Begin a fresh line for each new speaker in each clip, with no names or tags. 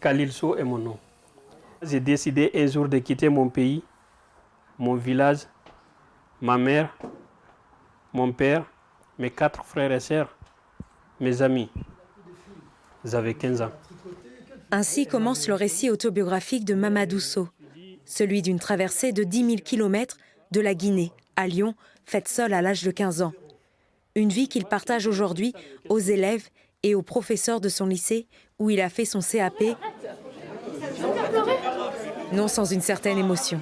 Khalil Sow est mon nom. J'ai décidé un jour de quitter mon pays, mon village, ma mère, mon père, mes 4 frères et sœurs, mes amis. J'avais 15 ans.
Ainsi commence le récit autobiographique de Mamadou Sow, celui d'une traversée de 10 000 kilomètres de la Guinée à Lyon, faite seule à l'âge de 15 ans. Une vie qu'il partage aujourd'hui aux élèves et aux professeurs de son lycée où il a fait son CAP, non sans une certaine émotion.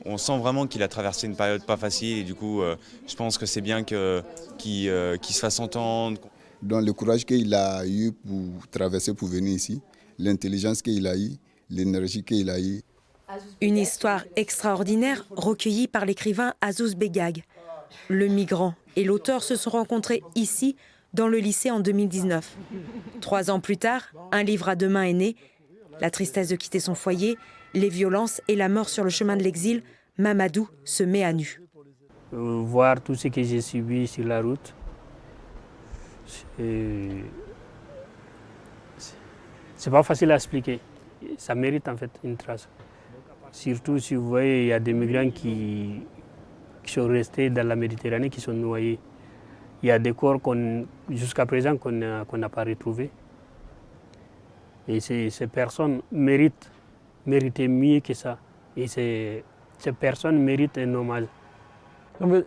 On sent vraiment qu'il a traversé une période pas facile et du coup, je pense que c'est bien qu'il se fasse entendre.
Donc le courage qu'il a eu pour traverser, pour venir ici, l'intelligence qu'il a eue, l'énergie qu'il a eue.
Une histoire extraordinaire recueillie par l'écrivain Azouz Begag. Le migrant et l'auteur se sont rencontrés ici, dans le lycée, en 2019. 3 ans plus tard, un livre à 2 mains est né. La tristesse de quitter son foyer, les violences et la mort sur le chemin de l'exil, Mamadou se met à nu.
Voir tout ce que j'ai subi sur la route, c'est pas facile à expliquer. Ça mérite en fait une trace. Surtout si vous voyez, il y a des migrants qui sont restés dans la Méditerranée, qui sont noyés. Il y a des corps jusqu'à présent qu'on n'a pas retrouvés. Et ces personnes méritaient mieux que ça. Et ces personnes méritent un hommage.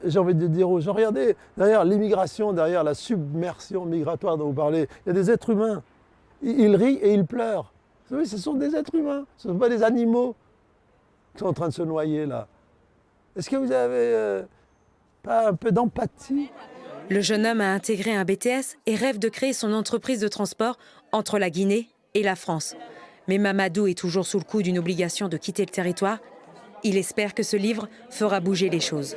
J'ai envie de dire aux gens, regardez, derrière l'immigration, derrière la submersion migratoire dont vous parlez, il y a des êtres humains. Ils rient et ils pleurent. Vous savez, ce sont des êtres humains, ce ne sont pas des animaux qui sont en train de se noyer là. Est-ce que vous avez pas un peu d'empathie?
Le jeune homme a intégré un BTS et rêve de créer son entreprise de transport entre la Guinée et la France. Mais Mamadou est toujours sous le coup d'une obligation de quitter le territoire. Il espère que ce livre fera bouger les choses.